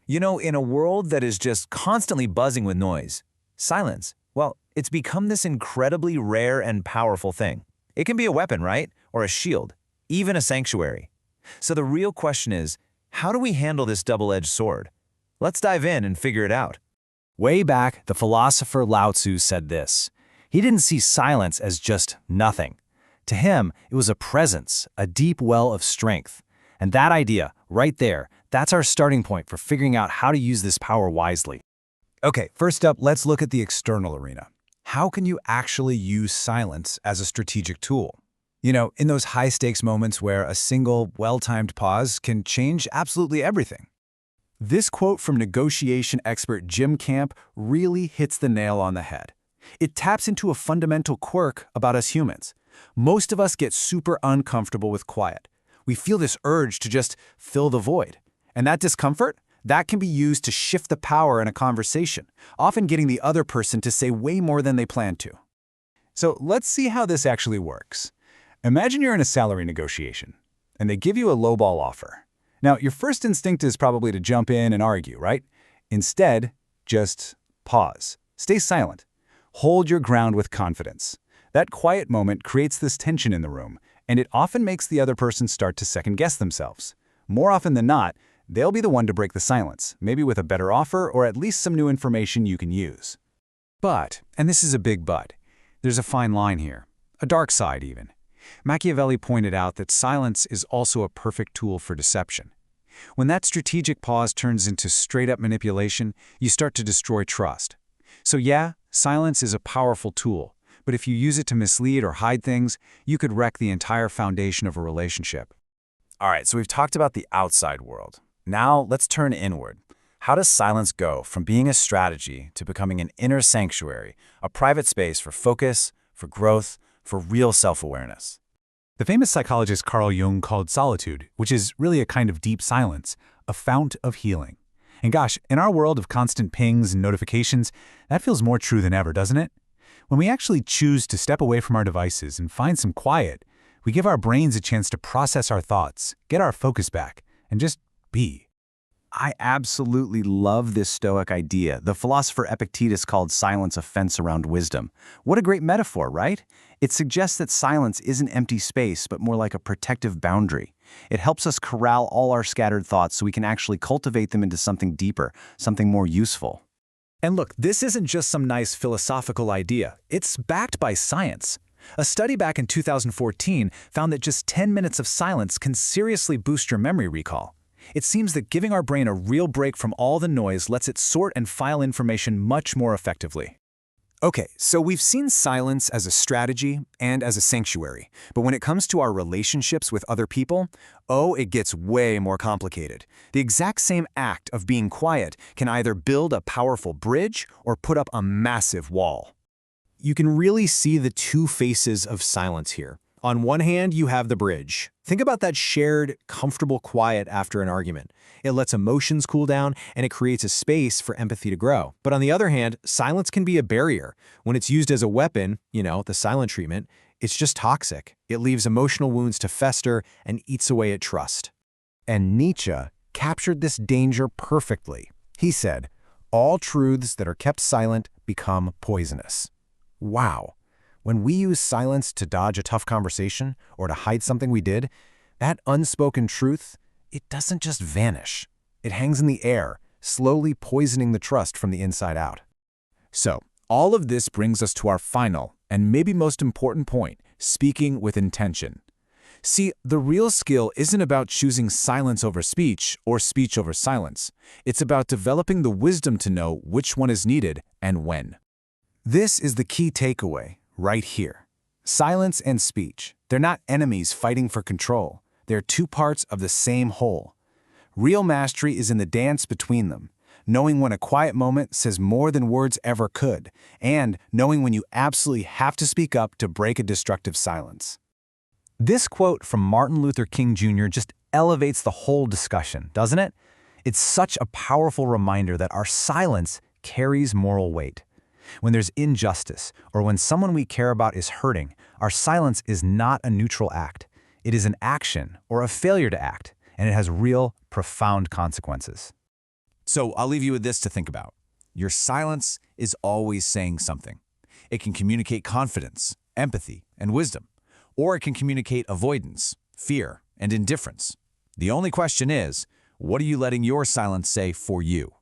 You know, in a world that is just constantly buzzing with noise, silence, well, it's become this incredibly rare and powerful thing. It can be a weapon, right? Or a shield, even a sanctuary. So the real question is, how do we handle this double-edged sword? Let's dive in and figure it out. Way back, the philosopher Lao Tzu said this. He didn't see silence as just nothing. To him, it was a presence, a deep well of strength. And that idea, right there, that's our starting point for figuring out how to use this power wisely. Okay, first up, let's look at the external arena. How can you actually use silence as a strategic tool? You know, in those high-stakes moments where a single, well-timed pause can change absolutely everything. This quote from negotiation expert Jim Camp really hits the nail on the head. It taps into a fundamental quirk about us humans. Most of us get super uncomfortable with quiet. We feel this urge to just fill the void. And that discomfort, that can be used to shift the power in a conversation, often getting the other person to say way more than they planned to. So let's see how this actually works. Imagine you're in a salary negotiation, and they give you a lowball offer. Now, your first instinct is probably to jump in and argue, right? Instead, just pause. Stay silent. Hold your ground with confidence. That quiet moment creates this tension in the room, and it often makes the other person start to second-guess themselves. More often than not, they'll be the one to break the silence, maybe with a better offer or at least some new information you can use. But, and this is a big but, there's a fine line here, a dark side even. Machiavelli pointed out that silence is also a perfect tool for deception. When that strategic pause turns into straight-up manipulation, you start to destroy trust. So yeah, silence is a powerful tool, but if you use it to mislead or hide things, you could wreck the entire foundation of a relationship. All right, so we've talked about the outside world. Now let's turn inward. How does silence go from being a strategy to becoming an inner sanctuary, a private space for focus, for growth, for real self-awareness? The famous psychologist Carl Jung called solitude, which is really a kind of deep silence, a fount of healing. And gosh, in our world of constant pings and notifications, that feels more true than ever, doesn't it? When we actually choose to step away from our devices and find some quiet, we give our brains a chance to process our thoughts, get our focus back, and just be. I absolutely love this Stoic idea. The philosopher Epictetus called silence a fence around wisdom. What a great metaphor, right? It suggests that silence isn't empty space, but more like a protective boundary. It helps us corral all our scattered thoughts so we can actually cultivate them into something deeper, something more useful. And look, this isn't just some nice philosophical idea. It's backed by science. A study back in 2014 found that just 10 minutes of silence can seriously boost your memory recall. It seems that giving our brain a real break from all the noise lets it sort and file information much more effectively. Okay, so we've seen silence as a strategy and as a sanctuary, but when it comes to our relationships with other people, oh, it gets way more complicated. The exact same act of being quiet can either build a powerful bridge or put up a massive wall. You can really see the two faces of silence here. On one hand, you have the bridge. Think about that shared, comfortable quiet after an argument. It lets emotions cool down, and it creates a space for empathy to grow. But on the other hand, silence can be a barrier. When it's used as a weapon, the silent treatment, it's just toxic. It leaves emotional wounds to fester and eats away at trust. And Nietzsche captured this danger perfectly. He said, "All truths that are kept silent become poisonous." Wow. When we use silence to dodge a tough conversation or to hide something we did, that unspoken truth, it doesn't just vanish. It hangs in the air, slowly poisoning the trust from the inside out. So, all of this brings us to our final and maybe most important point, speaking with intention. See, the real skill isn't about choosing silence over speech or speech over silence. It's about developing the wisdom to know which one is needed and when. This is the key takeaway. Right here. Silence and speech, they're not enemies fighting for control. They're two parts of the same whole. Real mastery is in the dance between them, knowing when a quiet moment says more than words ever could, and knowing when you absolutely have to speak up to break a destructive silence. This quote from Martin Luther King Jr. just elevates the whole discussion, doesn't it? It's such a powerful reminder that our silence carries moral weight. When there's injustice, or when someone we care about is hurting, our silence is not a neutral act. It is an action, or a failure to act, and it has real, profound consequences. So I'll leave you with this to think about. Your silence is always saying something. It can communicate confidence, empathy, and wisdom, or it can communicate avoidance, fear, and indifference. The only question is, what are you letting your silence say for you?